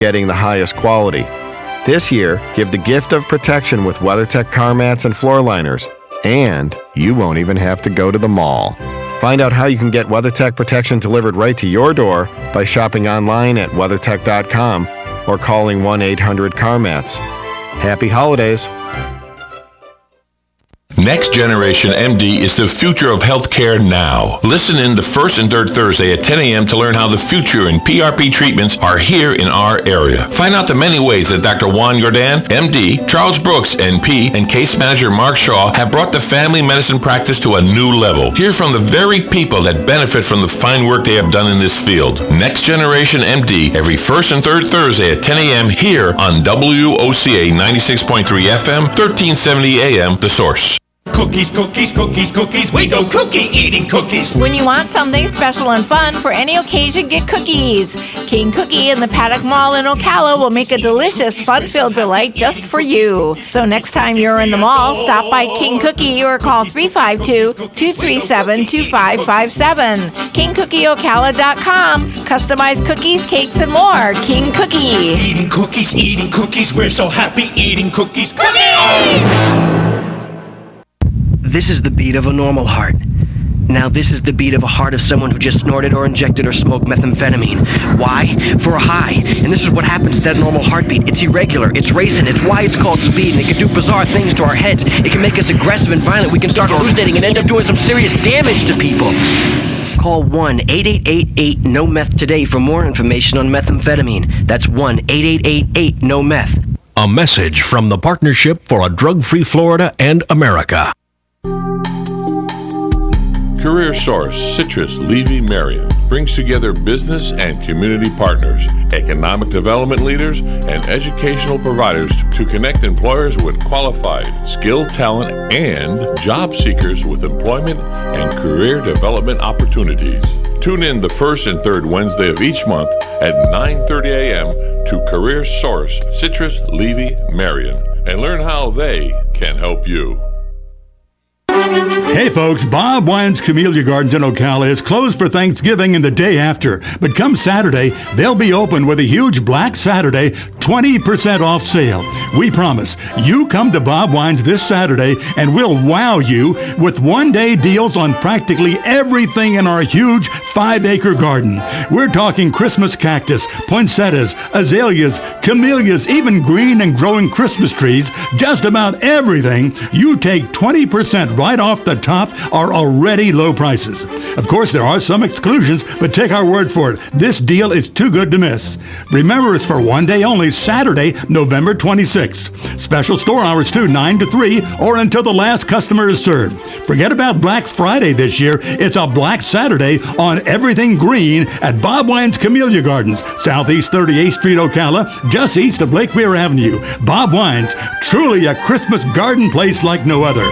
getting the highest quality. This year, give the gift of protection with WeatherTech car mats and floor liners, and you won't even have to go to the mall. Find out how you can get WeatherTech protection delivered right to your door by shopping online at WeatherTech.com or calling 1-800-CAR-MATS. Happy holidays! Next Generation MD is the future of healthcare now. Listen in the first and third Thursday at 10 a.m. to learn how the future in PRP treatments are here in our area. Find out the many ways that Dr. Juan Jordan, MD, Charles Brooks, NP, and case manager Mark Shaw have brought the family medicine practice to a new level. Hear from the very people that benefit from the fine work they have done in this field. Next Generation MD every first and third Thursday at 10 a.m. here on WOCA 96.3 FM, 1370 AM, The Source. Cookies, cookies, cookies, cookies. We go cookie eating cookies. When you want something special and fun for any occasion, get cookies. King Cookie in the Paddock Mall in Ocala will make a delicious, fun-filled delight just for you. So next time you're in the mall, stop by King Cookie or call 352-237-2557. KingCookieOcala.com. Customized cookies, cakes, and more. King Cookie. Eating cookies. We're so happy eating cookies. Cookies! This is the beat of a normal heart. Now this is the beat of a heart of someone who just snorted or injected or smoked methamphetamine. Why? For a high. And this is what happens to that normal heartbeat. It's irregular, it's racing, it's why it's called speed, and it can do bizarre things to our heads. It can make us aggressive and violent. We can start hallucinating and end up doing some serious damage to people. Call 1-888-8-NO-METH today for more information on methamphetamine. That's 1-888-8-NO-METH. A message from the Partnership for a Drug-Free Florida and America. Career Source Citrus Levy Marion brings together business and community partners, economic development leaders, and educational providers to connect employers with qualified, skilled talent and job seekers with employment and career development opportunities. Tune in the first and third Wednesday of each month at 9:30 a.m. to Career Source Citrus Levy Marion and learn how they can help you. Hey folks, Bob Wine's Camellia Gardens in Ocala is closed for Thanksgiving and the day after. But come Saturday, they'll be open with a huge Black Saturday 20% off sale. We promise. You come to Bob Wine's this Saturday and we'll wow you with one-day deals on practically everything in our huge 5-acre garden. We're talking Christmas cactus, poinsettias, azaleas, camellias, even green and growing Christmas trees, just about everything. You take 20% right off the top are already low prices. Of course, there are some exclusions, but take our word for it. This deal is too good to miss. Remember, it's for one day only, Saturday, November 26th. Special store hours too, 9 to 3, or until the last customer is served. Forget about Black Friday this year. It's a Black Saturday on everything green at Bob Wine's Camellia Gardens, Southeast 38th Street, Ocala, just east of Lake Weir Avenue. Bob Wine's, truly a Christmas garden place like no other.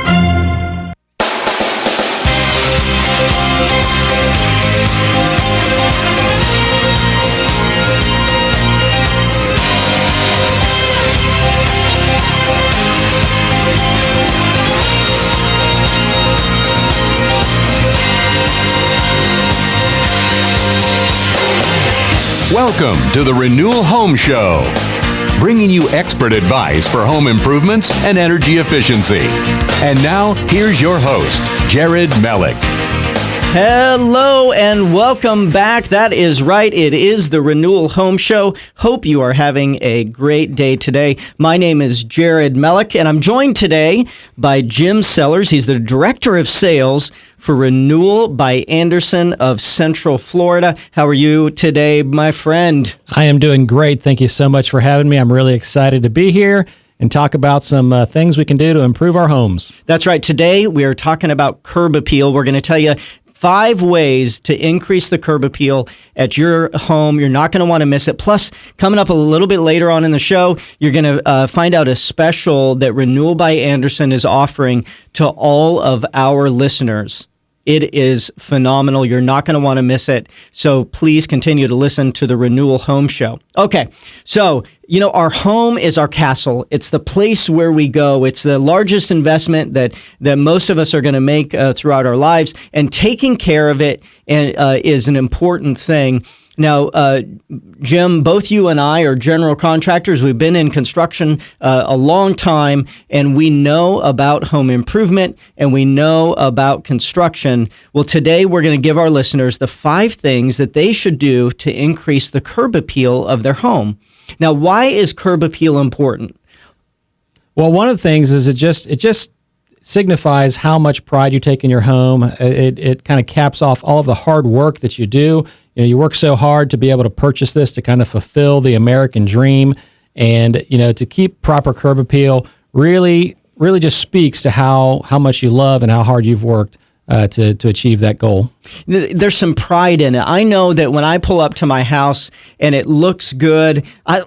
Welcome to the Renewal Home Show, bringing you expert advice for home improvements and energy efficiency. And now, here's your host, Jared Mellick. Hello and welcome back. That is right. It is the Renewal Home Show. Hope you are having a great day today. My name is Jared Mellick, and I'm joined today by Jim Sellers. He's the Director of Sales for Renewal by Andersen of Central Florida. How are you today, my friend? I am doing great. Thank you so much for having me. I'm really excited to be here and talk about some things we can do to improve our homes. That's right. Today we are talking about curb appeal. We're going to tell you 5 ways to increase the curb appeal at your home. You're not going to want to miss it. Plus, coming up a little bit later on in the show, you're going to find out a special that Renewal by Andersen is offering to all of our listeners. It is phenomenal. You're not going to want to miss it. So please continue to listen to the Renewal Home Show. Okay, so, our home is our castle. It's the place where we go. It's the largest investment that most of us are going to make throughout our lives. And taking care of it is an important thing. Now, Jim, both you and I are general contractors. We've been in construction a long time, and we know about home improvement, and we know about construction. Well, today we're going to give our listeners the 5 things that they should do to increase the curb appeal of their home. Now, why is curb appeal important? Well, one of the things is it just signifies how much pride you take in your home. It kind of caps off all of the hard work that you do. You work so hard to be able to purchase this to kind of fulfill the American dream, and to keep proper curb appeal really just speaks to how much you love and how hard you've worked to achieve that goal. There's some pride in it. I know that when I pull up to my house and it looks good, I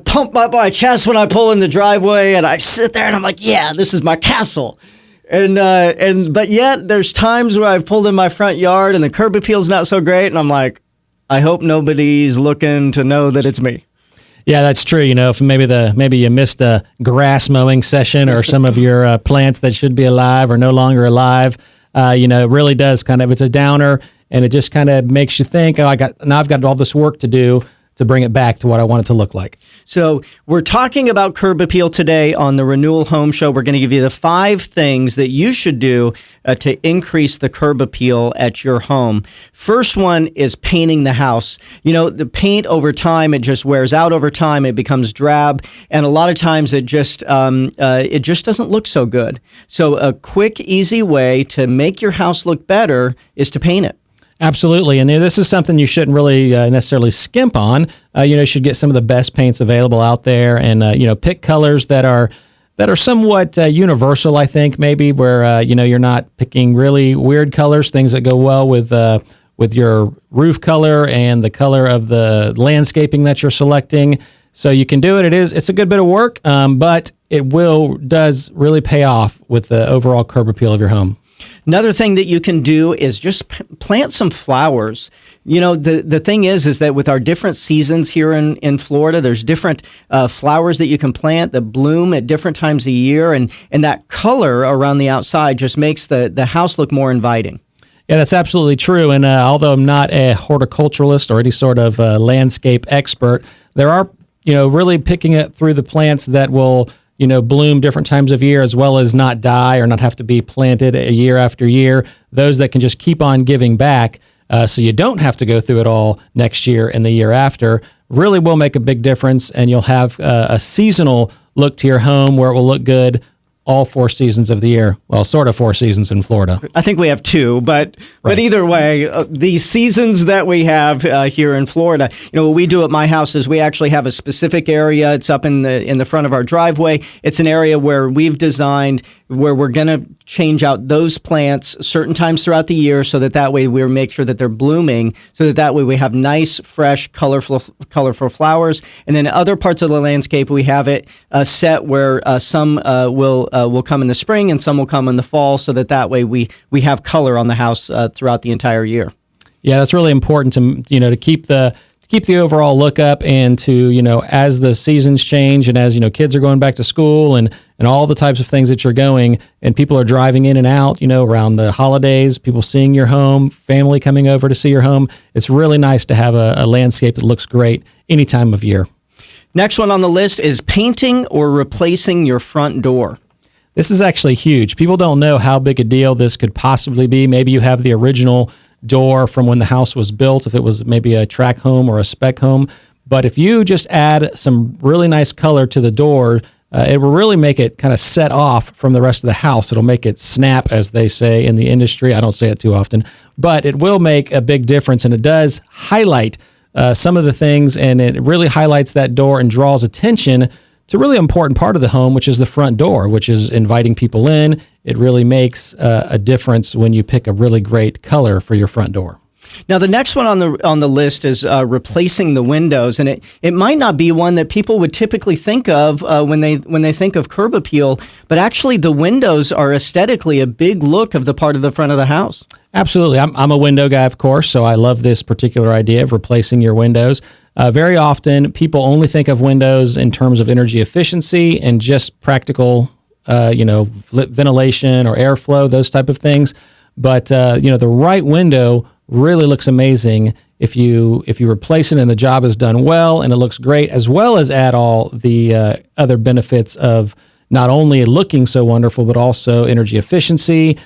pump up my chest when I pull in the driveway, and I sit there and I'm like, yeah, this is my castle. But yet there's times where I've pulled in my front yard and the curb appeal's not so great, and I'm like, I hope nobody's looking to know that it's me. Yeah, that's true. If maybe you missed a grass mowing session, or some of your plants that should be alive are no longer alive. It really does it's a downer, and it just kind of makes you think, I've got all this work to do to bring it back to what I want it to look like. So we're talking about curb appeal today on the Renewal Home Show. We're going to give you the 5 things that you should do to increase the curb appeal at your home. First one is painting the house. The paint over time, it just wears out over time. It becomes drab, and a lot of times it just doesn't look so good. So a quick, easy way to make your house look better is to paint it. Absolutely, and this is something you shouldn't really necessarily skimp on. You should get some of the best paints available out there, and pick colors that are somewhat universal. I think maybe where you're not picking really weird colors, things that go well with your roof color and the color of the landscaping that you're selecting. So you can do it. It's a good bit of work, but it does really pay off with the overall curb appeal of your home. Another thing that you can do is just plant some flowers. The thing is that with our different seasons here in Florida, there's different flowers that you can plant that bloom at different times of year, and that color around the outside just makes the house look more inviting. Yeah, that's absolutely true. And although I'm not a horticulturalist or any sort of landscape expert, there are, really picking it through the plants that will bloom different times of year, as well as not die or not have to be planted a year after year. Those that can just keep on giving back, so you don't have to go through it all next year and the year after, really will make a big difference. And you'll have a seasonal look to your home where it will look good all 4 seasons of the year. Well, sort of 4 seasons in Florida. I think we have 2, but either way, the seasons that we have here in Florida, what we do at my house is we actually have a specific area. It's up in the front of our driveway. It's an area where we've designed where we're going to change out those plants certain times throughout the year, so that way we make sure that they're blooming, so that way we have nice, fresh, colorful flowers. And then other parts of the landscape, we have it set where some will come in the spring and some will come in the fall, so that way we have color on the house throughout the entire year. Yeah, that's really important to keep the overall look up, and to as the seasons change and as kids are going back to school and all the types of things that you're going, and people are driving in and out around the holidays, people seeing your home, family coming over to see your home. It's really nice to have a landscape that looks great any time of year. Next one on the list is painting or replacing your front door. This is actually huge. People don't know how big a deal this could possibly be. Maybe you have the original door from when the house was built, if it was maybe a track home or a spec home. But if you just add some really nice color to the door, it will really make it kind of set off from the rest of the house. It'll make it snap, as they say in the industry. I don't say it too often, but it will make a big difference, and it does highlight some of the things, and it really highlights that door and draws attention to a really important part of the home, which is the front door, which is inviting people in. It really makes a difference when you pick a really great color for your front door. Now, the next one on the list is replacing the windows, and it might not be one that people would typically think of when they think of curb appeal, but actually the windows are aesthetically a big look of the part of the front of the house. Absolutely. I'm a window guy, of course, so I love this particular idea of replacing your windows. Very often, people only think of windows in terms of energy efficiency and just practical, ventilation or airflow, those type of things. But, the right window really looks amazing if you replace it and the job is done well and it looks great, as well as add all the other benefits of not only looking so wonderful, but also energy efficiency,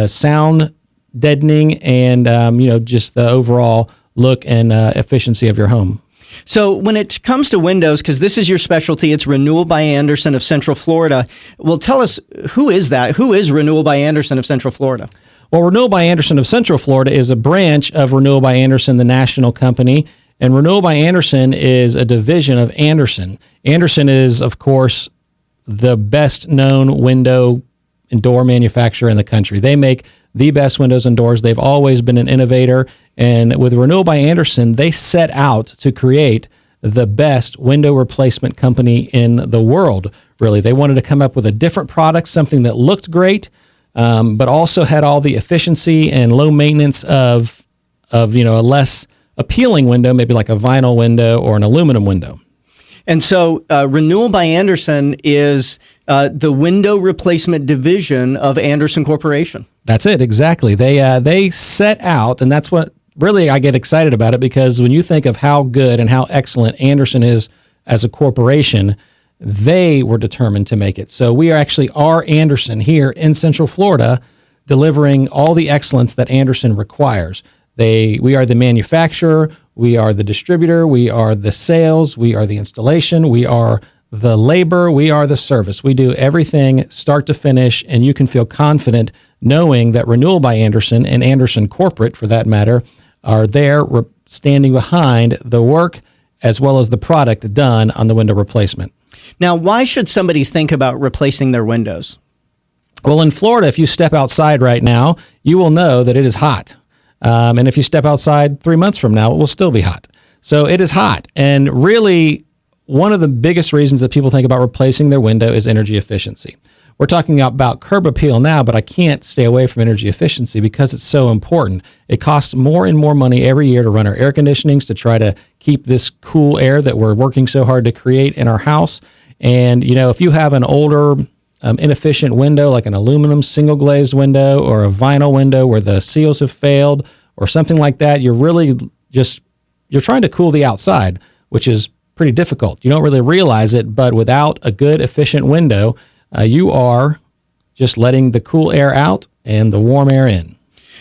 sound deadening, and just the overall look and efficiency of your home. So when it comes to windows, because this is your specialty, it's Renewal by Andersen of Central Florida. Well, tell us, who is that? Who is Renewal by Andersen of Central Florida? Well, Renewal by Andersen of Central Florida is a branch of Renewal by Andersen, the national company. And Renewal by Andersen is a division of Andersen. Andersen is, of course, the best known window and door manufacturer in the country. They make the best windows and doors. They've always been an innovator. And with Renewal by Andersen, they set out to create the best window replacement company in the world, really. They wanted to come up with a different product, something that looked great, but also had all the efficiency and low maintenance of a less appealing window, maybe like a vinyl window or an aluminum window. And so Renewal by Andersen is the window replacement division of Andersen Corporation. That's it, exactly. They set out, and that's what really I get excited about it, because when you think of how good and how excellent Andersen is as a corporation, they were determined to make it. So we are Andersen here in Central Florida, delivering all the excellence that Andersen requires. We are the manufacturer, we are the distributor, we are the sales, we are the installation, we are the labor, we are the service. We do everything start to finish, and you can feel confident knowing that Renewal by Andersen, and Andersen Corporate for that matter, are there standing behind the work as well as the product done on the window replacement. Now, why should somebody think about replacing their windows? Well, in Florida, if you step outside right now, you will know that it is hot. And if you step outside 3 months from now, it will still be hot. So it is hot. And really, one of the biggest reasons that people think about replacing their window is energy efficiency. We're talking about curb appeal now, but I can't stay away from energy efficiency because it's so important. It costs more and more money every year to run our air conditionings to try to keep this cool air that we're working so hard to create in our house. And, if you have an older, inefficient window, like an aluminum single glazed window or a vinyl window where the seals have failed or something like that, you're really you're trying to cool the outside, which is pretty difficult. You don't really realize it, but without a good, efficient window, you are just letting the cool air out and the warm air in.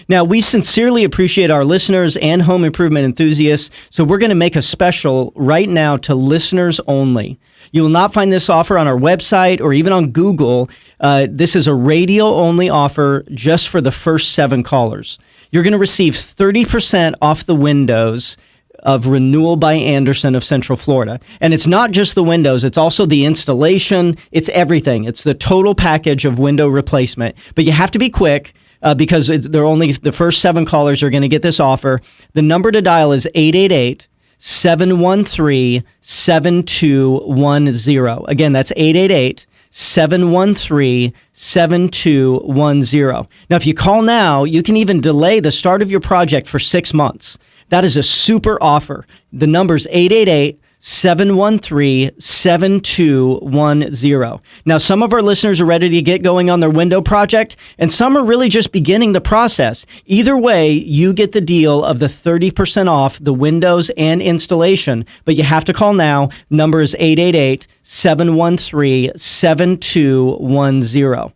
Now, we sincerely appreciate our listeners and home improvement enthusiasts, so we're going to make a special right now to listeners only. You will not find this offer on our website or even on Google. This is a radio-only offer just for the first 7 callers. You're going to receive 30% off the windows of Renewal by Andersen of Central Florida. And it's not just the windows, it's also the installation, it's everything. It's the total package of window replacement. But you have to be quick because they're only the first 7 callers are going to get this offer. The number to dial is 888-713-7210. Again, that's 888-713-7210. Now, if you call now, you can even delay the start of your project for 6 months. That is a super offer. The number's 888-713-7210. Now, some of our listeners are ready to get going on their window project, and some are really just beginning the process. Either way, you get the deal of the 30% off the windows and installation, but you have to call now. Number is 888-713-7210.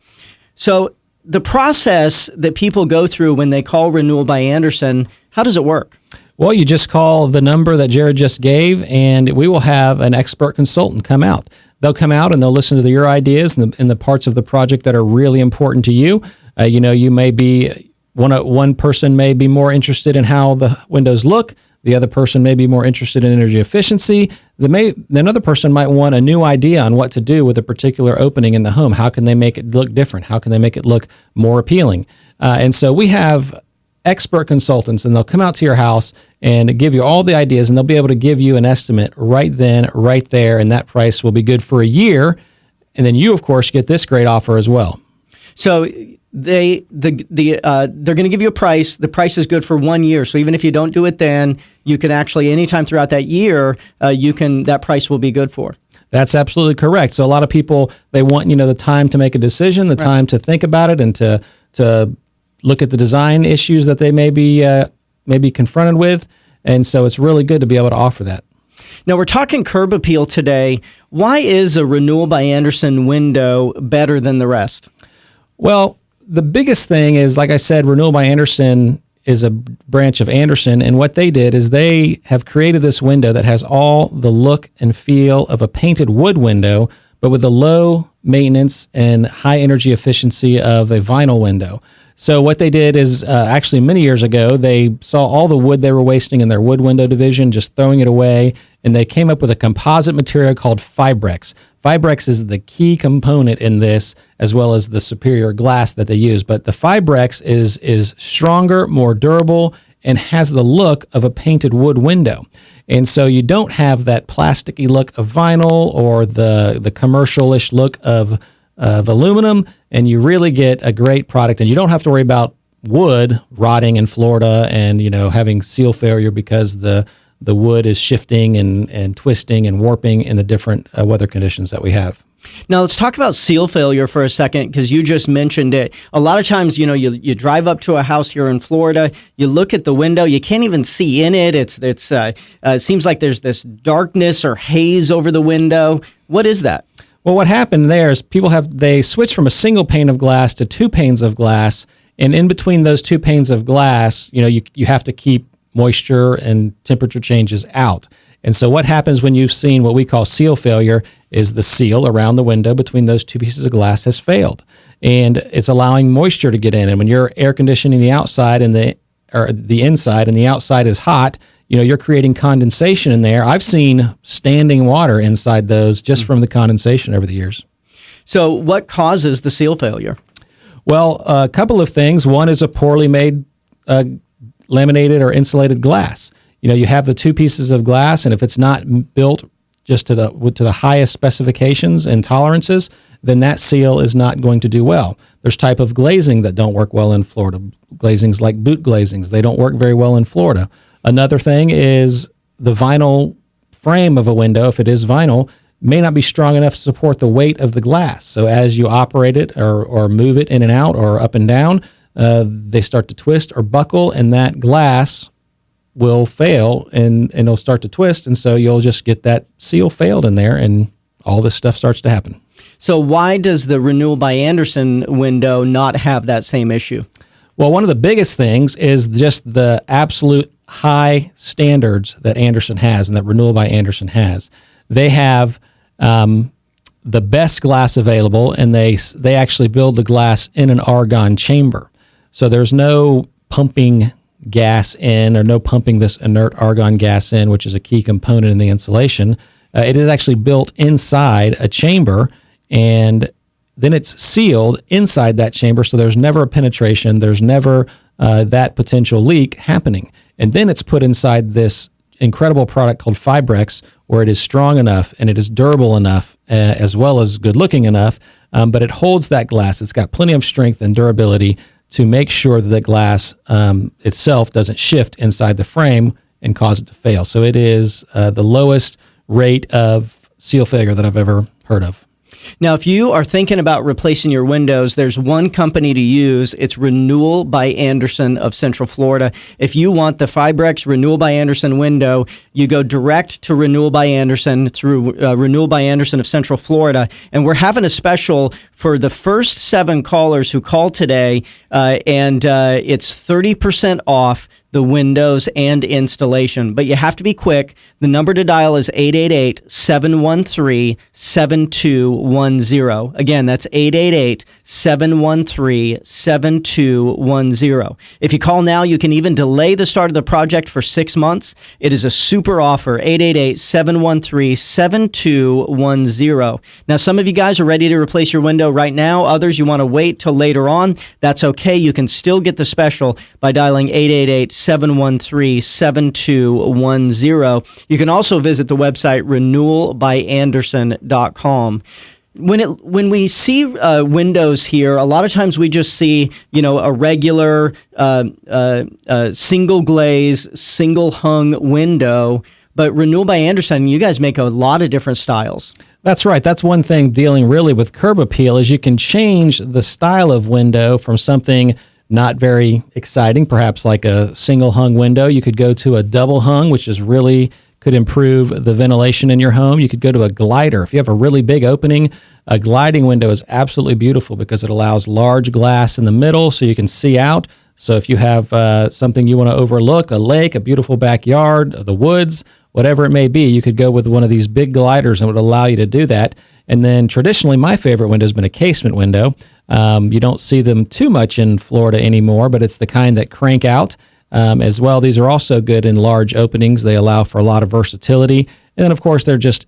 So the process that people go through when they call Renewal by Andersen, how does it work? Well, you just call the number that Jared just gave, and we will have an expert consultant come out. They'll come out and they'll listen to your ideas and the parts of the project that are really important to you. You may be one person may be more interested in how the windows look. The other person may be more interested in energy efficiency. Another person might want a new idea on what to do with a particular opening in the home. How can they make it look different? How can they make it look more appealing? And so we have expert consultants, and they'll come out to your house and give you all the ideas, and they'll be able to give you an estimate right then, right there, and that price will be good for a year. And then you, of course, get this great offer as well. So they're going to give you a price. The price is good for 1 year. So even if you don't do it then, you can actually, anytime throughout that year, that price will be good for. That's absolutely correct. So a lot of people, they want, the time to make a decision, time to think about it, and to look at the design issues that they may be maybe confronted with. And so it's really good to be able to offer that. Now, we're talking curb appeal today. Why is a Renewal by Andersen window better than the rest? Well, the biggest thing is, like I said, Renewal by Andersen is a branch of Andersen, and what they did is they have created this window that has all the look and feel of a painted wood window, but with the low maintenance and high energy efficiency of a vinyl window. So what they did is actually many years ago, they saw all the wood they were wasting in their wood window division, just throwing it away, and they came up with a composite material called Fibrex. Fibrex is the key component in this, as well as the superior glass that they use. But the Fibrex is stronger, more durable, and has the look of a painted wood window. And so you don't have that plasticky look of vinyl or the commercial-ish look of aluminum, and you really get a great product. And you don't have to worry about wood rotting in Florida and having seal failure because the wood is shifting and twisting and warping in the different weather conditions that we have. Now, let's talk about seal failure for a second, because you just mentioned it. A lot of times, you drive up to a house here in Florida, you look at the window, you can't even see in it. It seems like there's this darkness or haze over the window. What is that? Well, what happened there is they switched from a single pane of glass to 2 panes of glass, and in between those 2 panes of glass, you have to keep moisture and temperature changes out. And so what happens when you've seen what we call seal failure is the seal around the window between those 2 pieces of glass has failed, and it's allowing moisture to get in. And when you're air conditioning the outside and the inside, and the outside is hot, you're creating condensation in there. I've seen standing water inside those just from the condensation over the years. So what causes the seal failure? Well, a couple of things. One is a poorly made laminated or insulated glass. You have the 2 pieces of glass, and if it's not built just to the highest specifications and tolerances, then that seal is not going to do well. There's type of glazing that don't work well in Florida. Glazings like boot glazings, they don't work very well in Florida. Another thing is the vinyl frame of a window, if it is vinyl, may not be strong enough to support the weight of the glass. So as you operate it or move it in and out or up and down, they start to twist or buckle, and that glass will fail and it'll start to twist. And so you'll just get that seal failed in there, and all this stuff starts to happen. So why does the Renewal by Andersen window not have that same issue? Well, one of the biggest things is just the absolute high standards that Andersen has and that Renewal by Andersen has. They have the best glass available, and they actually build the glass in an argon chamber. So there's no pumping gas in, or no pumping this inert argon gas in, which is a key component in the insulation. It is actually built inside a chamber, and then it's sealed inside that chamber, so there's never a penetration, there's never that potential leak happening. And then it's put inside this incredible product called Fibrex, where it is strong enough and it is durable enough, as well as good looking enough, but it holds that glass. It's got plenty of strength and durability to make sure that the glass itself doesn't shift inside the frame and cause it to fail. So it is the lowest rate of seal failure that I've ever heard of. Now, if you are thinking about replacing your windows, there's one company to use. It's Renewal by Andersen of Central Florida. If you want the Fibrex Renewal by Andersen window, you go direct to Renewal by Andersen through Renewal by Andersen of Central Florida. And we're having a special for the first 7 callers who call today, and it's 30% off the windows and installation. But you have to be quick. The number to dial is 888-713-7210. Again, that's 888-713-7210. If you call now, you can even delay the start of the project for 6 months. It is a super offer, 888-713-7210. Now, some of you guys are ready to replace your window right now. Others, you want to wait till later on. That's okay. You can still get the special by dialing 888-713-7210. You can also visit the website renewalbyandersen.com. When we see windows here, a lot of times we just see, a regular single glaze, single hung window. But Renewal by Andersen, you guys make a lot of different styles. That's right. That's one thing dealing really with curb appeal is you can change the style of window from something not very exciting, perhaps like a single hung window. You could go to a double hung, which is really could improve the ventilation in your home. You could go to a glider. If you have a really big opening, a gliding window is absolutely beautiful because it allows large glass in the middle so you can see out. So if you have something you want to overlook, a lake, a beautiful backyard, the woods, whatever it may be, you could go with one of these big gliders and it would allow you to do that. And then traditionally, my favorite window has been a casement window. You don't see them too much in Florida anymore, but it's the kind that crank out. As well, these are also good in large openings. They allow for a lot of versatility. And then, of course, they're just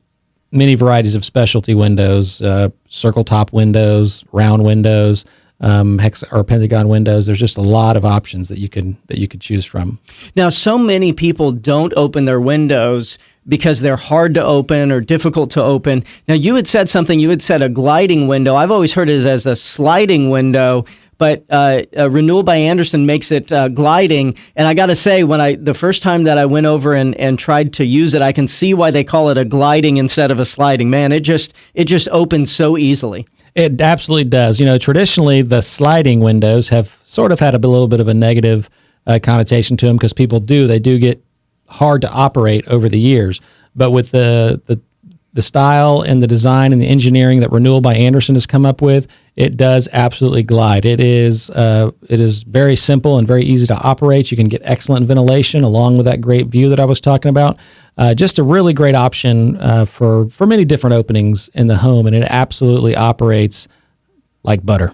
many varieties of specialty windows, circle top windows, round windows, hex or pentagon windows. There's just a lot of options that you could choose from. Now, so many people don't open their windows because they're hard to open or difficult to open. Now, you had said something. You had said a gliding window. I've always heard it as a sliding window. But Renewal by Andersen makes it gliding, and I got to say, the first time that I went over and tried to use it, I can see why they call it a gliding instead of a sliding. Man, it just opens so easily. It absolutely does. Traditionally the sliding windows have sort of had a little bit of a negative connotation to them because they do get hard to operate over the years. But with the style and the design and the engineering that Renewal by Andersen has come up with, it does absolutely glide. It is very simple and very easy to operate. You can get excellent ventilation along with that great view that I was talking about. Just a really great option for many different openings in the home, and it absolutely operates like butter.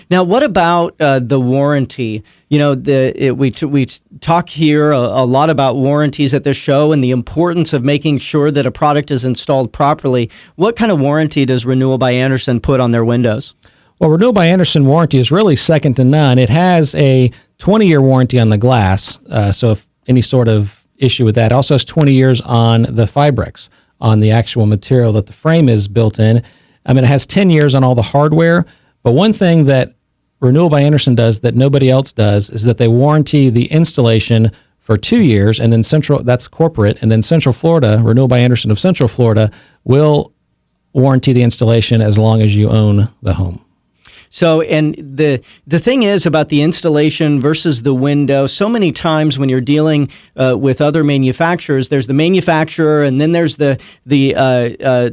Now, what about the warranty? We talk here a lot about warranties at this show and the importance of making sure that a product is installed properly. What kind of warranty does Renewal by Andersen put on their windows? Well, Renewal by Andersen warranty is really second to none. It has a 20-year warranty on the glass, so if any sort of issue with that. It also has 20 years on the Fibrex, on the actual material that the frame is built in. It has 10 years on all the hardware, but one thing that Renewal by Andersen does that nobody else does is that they warranty the installation for 2 years, and then that's corporate, and then Central Florida, Renewal by Andersen of Central Florida, will warranty the installation as long as you own the home. So, and the thing is about the installation versus the window, so many times when you're dealing with other manufacturers, there's the manufacturer, and then there's the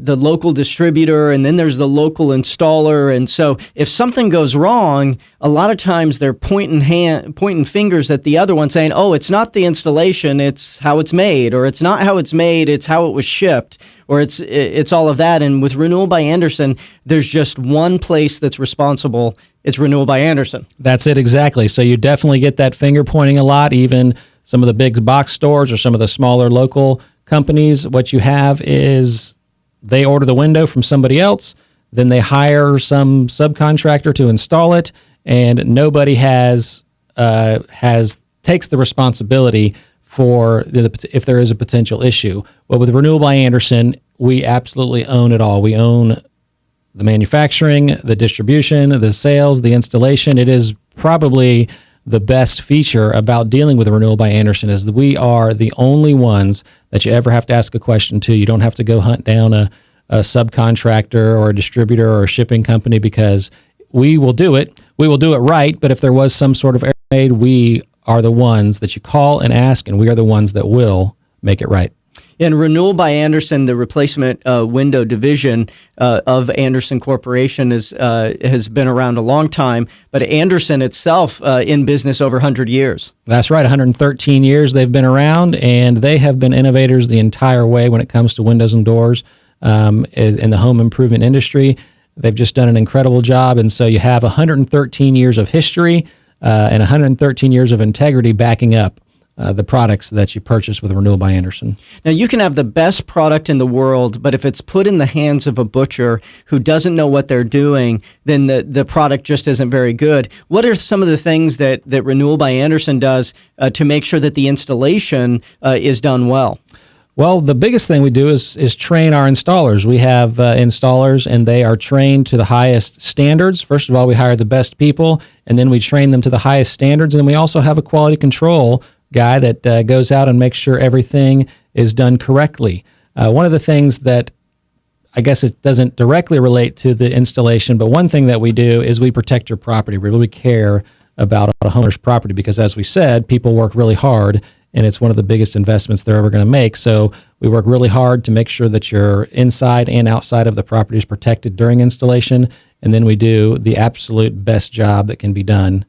local distributor, and then there's the local installer. And so if something goes wrong, a lot of times they're pointing fingers at the other one saying, oh, it's not the installation, it's how it's made, or it's not how it's made, it's how it was shipped, or it's all of that. And with Renewal by Andersen, there's just one place that's responsible. It's Renewal by Andersen. That's it, exactly. So you definitely get that finger pointing a lot. Even some of the big box stores or some of the smaller local companies, what you have is they order the window from somebody else, then they hire some subcontractor to install it, and nobody takes the responsibility for if there is a potential issue. Well, with Renewal by Andersen, we absolutely own it all. We own the manufacturing, the distribution, the sales, the installation. It is probably the best feature about dealing with Renewal by Andersen is that we are the only ones that you ever have to ask a question to. You don't have to go hunt down a subcontractor or a distributor or a shipping company because we will do it. We will do it right, but if there was some sort of error made, we are the ones that you call and ask, and we are the ones that will make it right. In Renewal by Andersen, the replacement window division of Andersen Corporation has been around a long time, but Andersen itself in business over 100 years. That's right, 113 years they've been around, and they have been innovators the entire way when it comes to windows and doors in the home improvement industry. They've just done an incredible job, and so you have 113 years of history and 113 years of integrity backing up the products that you purchase with Renewal by Andersen. Now, you can have the best product in the world, but if it's put in the hands of a butcher who doesn't know what they're doing, then the product just isn't very good. What are some of the things that Renewal by Andersen does to make sure that the installation is done well? Well, the biggest thing we do is train our installers. We have installers, and they are trained to the highest standards. First of all, we hire the best people, and then we train them to the highest standards. And then we also have a quality control guy that goes out and makes sure everything is done correctly. One of the things that I guess it doesn't directly relate to the installation, but one thing that we do is we protect your property. We really care about a homeowner's property, because as we said, people work really hard and it's one of the biggest investments they're ever going to make. So we work really hard to make sure that your inside and outside of the property is protected during installation. And then we do the absolute best job that can be done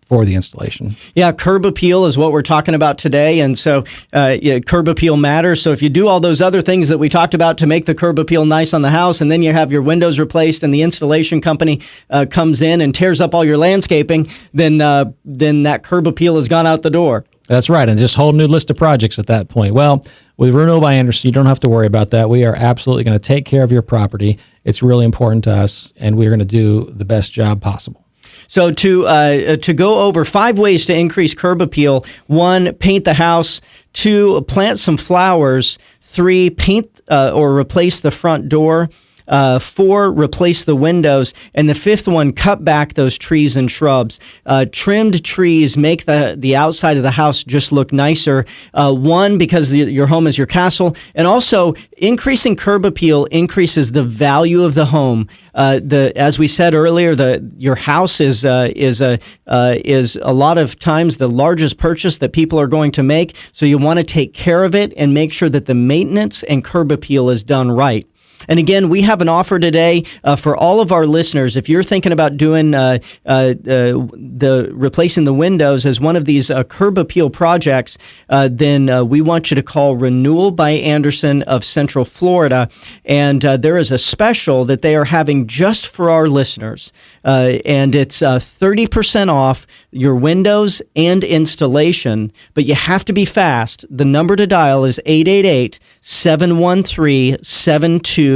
for the installation. Yeah, curb appeal is what we're talking about today. And so curb appeal matters. So if you do all those other things that we talked about to make the curb appeal nice on the house, and then you have your windows replaced and the installation company comes in and tears up all your landscaping, then that curb appeal has gone out the door. That's right. And just a whole new list of projects at that point. Well, with Renewal by Andersen, you don't have to worry about that. We are absolutely going to take care of your property. It's really important to us, and we're going to do the best job possible. So to go over 5 ways to increase curb appeal: 1, paint the house; 2, plant some flowers; 3, paint or replace the front door; 4, replace the windows; and the 5th one, cut back those trees and shrubs. Trimmed trees make the outside of the house just look nicer. 1, because your home is your castle, and also increasing curb appeal increases the value of the home. As we said earlier, your house is a lot of times the largest purchase that people are going to make. So you want to take care of it and make sure that the maintenance and curb appeal is done right. And again, we have an offer today for all of our listeners. If you're thinking about doing the replacing the windows as one of these curb appeal projects, then we want you to call Renewal by Andersen of Central Florida. And there is a special that they are having just for our listeners. And it's 30% off your windows and installation, but you have to be fast. The number to dial is 888-713-7210.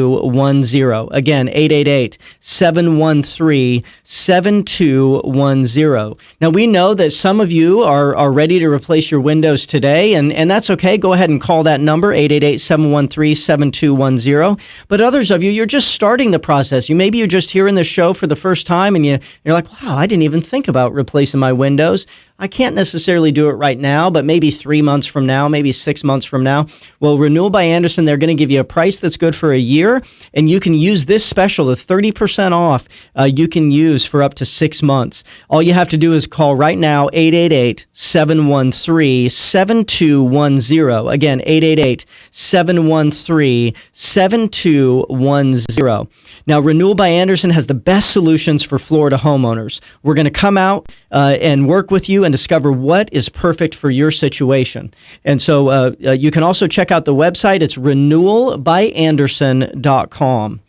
Again, 888-713-7210. Now, we know that some of you are ready to replace your windows today, and that's okay. Go ahead and call that number, 888-713-7210. But others of you, you're just starting the process. Maybe you're just hearing the show for the first time, and you're like, wow, I didn't even think about replacing my windows. I can't necessarily do it right now, but maybe 3 months from now, maybe 6 months from now. Well, Renewal by Andersen, they're going to give you a price that's good for a year, and you can use this special, the 30% off, you can use for up to 6 months. All you have to do is call right now, 888-713-7210. Again, 888-713-7210. Now, Renewal by Andersen has the best solutions for Florida homeowners. We're going to come out and work with you and discover what is perfect for your situation. And so you can also check out the website. It's renewalbyandersen.com.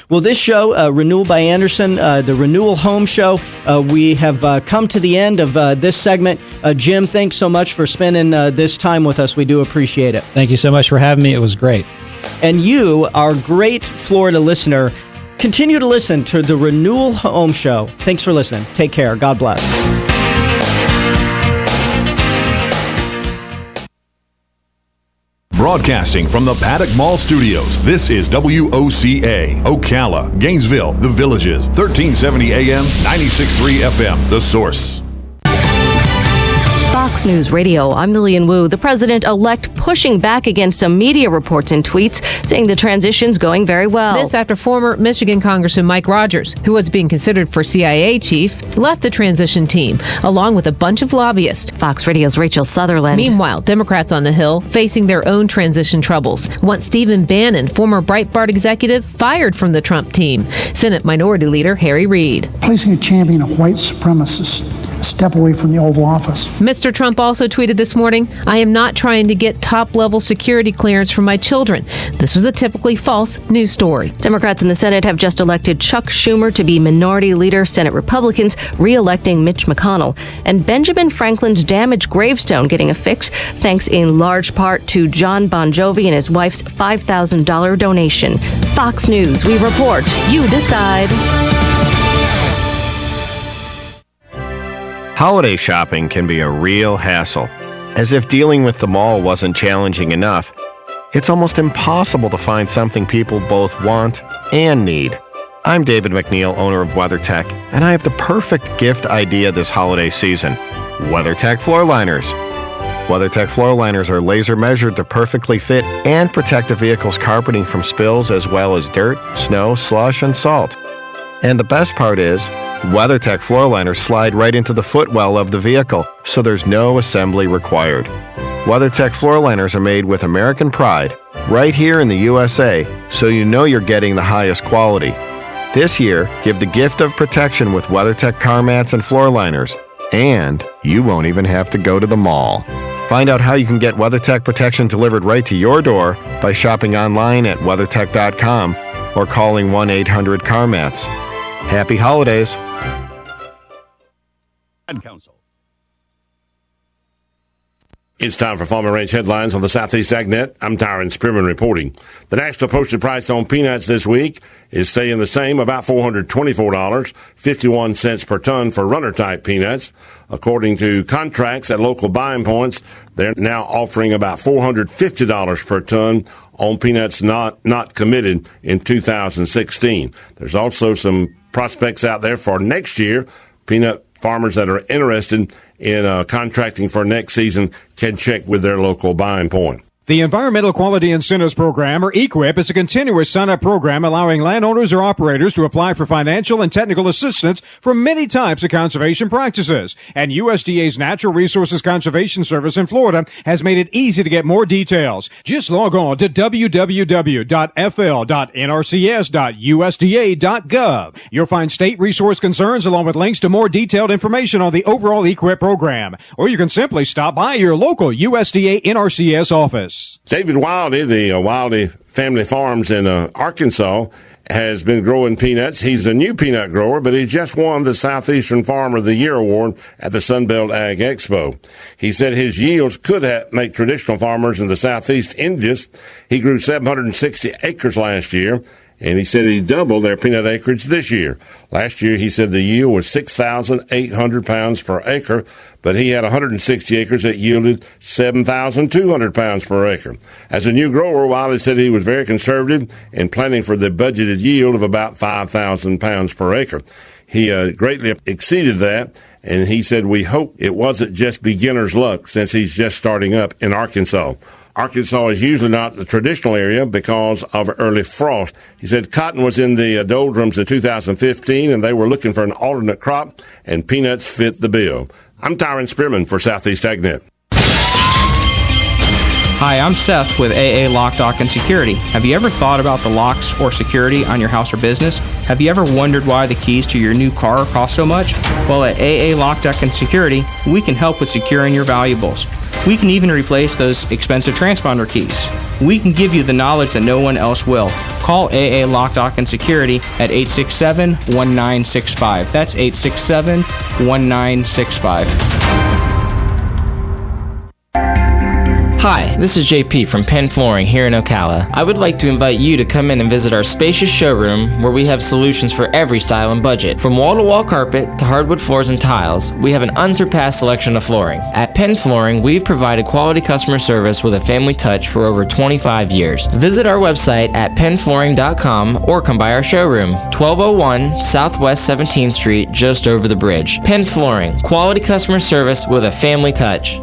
Well, this show, Renewal by Andersen, the Renewal Home Show, we have come to the end of this segment. Jim, thanks so much for spending this time with us. We do appreciate it. Thank you so much for having me. It was great. And you, our great Florida listener, continue to listen to the Renewal Home Show. Thanks for listening. Take care. God bless. Broadcasting from the Paddock Mall Studios, this is WOCA, Ocala, Gainesville, The Villages, 1370 AM, 96.3 FM, The Source. Fox News Radio, I'm Lillian Wu. The president-elect pushing back against some media reports and tweets, saying the transition's going very well. This after former Michigan Congressman Mike Rogers, who was being considered for CIA chief, left the transition team, along with a bunch of lobbyists. Fox Radio's Rachel Sutherland. Meanwhile, Democrats on the Hill facing their own transition troubles. Want Stephen Bannon, former Breitbart executive, fired from the Trump team. Senate Minority Leader Harry Reid. Placing a champion of white supremacists a step away from the Oval Office. Mr. Trump also tweeted this morning, I am not trying to get top-level security clearance for my children. This was a typically false news story. Democrats in the Senate have just elected Chuck Schumer to be minority leader. Senate Republicans re-electing Mitch McConnell. And Benjamin Franklin's damaged gravestone getting a fix, thanks in large part to John Bon Jovi and his wife's $5,000 donation. Fox News, we report, you decide. Holiday shopping can be a real hassle. As if dealing with the mall wasn't challenging enough, it's almost impossible to find something people both want and need. I'm David McNeil, owner of WeatherTech, and I have the perfect gift idea this holiday season: WeatherTech floor liners. WeatherTech floor liners are laser measured to perfectly fit and protect the vehicle's carpeting from spills as well as dirt, snow, slush, and salt. And the best part is, WeatherTech floor liners slide right into the footwell of the vehicle, so there's no assembly required. WeatherTech floor liners are made with American pride, right here in the USA, so you know you're getting the highest quality. This year, give the gift of protection with WeatherTech car mats and floor liners, and you won't even have to go to the mall. Find out how you can get WeatherTech protection delivered right to your door by shopping online at WeatherTech.com or calling 1-800-CarMats. Happy holidays! It's time for Farm and Ranch headlines on the Southeast AgNet. I'm Tyron Spearman reporting. The national posted price on peanuts this week is staying the same, about $424, 51 cents per ton for runner-type peanuts. According to contracts at local buying points, they're now offering about $450 per ton on peanuts not committed in 2016. There's also some prospects out there for next year. Peanut farmers that are interested in contracting for next season can check with their local buying point. The Environmental Quality Incentives Program, or EQIP, is a continuous sign-up program allowing landowners or operators to apply for financial and technical assistance for many types of conservation practices. And USDA's Natural Resources Conservation Service in Florida has made it easy to get more details. Just log on to www.fl.nrcs.usda.gov. You'll find state resource concerns along with links to more detailed information on the overall EQIP program. Or you can simply stop by your local USDA NRCS office. David Wildy, the Wildy Family Farms in Arkansas, has been growing peanuts. He's a new peanut grower, but he just won the Southeastern Farmer of the Year award at the Sunbelt Ag Expo. He said his yields could make traditional farmers in the Southeast envious. He grew 760 acres last year, and he said he doubled their peanut acreage this year. Last year, he said the yield was 6,800 pounds per acre, but he had 160 acres that yielded 7,200 pounds per acre. As a new grower, Wiley said he was very conservative in planning for the budgeted yield of about 5,000 pounds per acre. He greatly exceeded that, and he said, we hope it wasn't just beginner's luck since he's just starting up in Arkansas. Arkansas is usually not the traditional area because of early frost. He said cotton was in the doldrums in 2015, and they were looking for an alternate crop, and peanuts fit the bill. I'm Tyron Spearman for Southeast AgNet. Hi, I'm Seth with AA Lock, Dock, and Security. Have you ever thought about the locks or security on your house or business? Have you ever wondered why the keys to your new car cost so much? Well, at AA Lock, Dock, and Security, we can help with securing your valuables. We can even replace those expensive transponder keys. We can give you the knowledge that no one else will. Call AA Lock, Dock, and Security at 867-1965. That's 867-1965. Hi, this is JP from Penn Flooring here in Ocala. I would like to invite you to come in and visit our spacious showroom where we have solutions for every style and budget. From wall-to-wall carpet to hardwood floors and tiles, we have an unsurpassed selection of flooring. At Penn Flooring, we've provided quality customer service with a family touch for over 25 years. Visit our website at pennflooring.com or come by our showroom, 1201 Southwest 17th Street, just over the bridge. Penn Flooring, quality customer service with a family touch.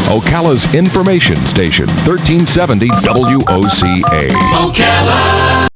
Ocala's information station, 1370 WOCA. Ocala.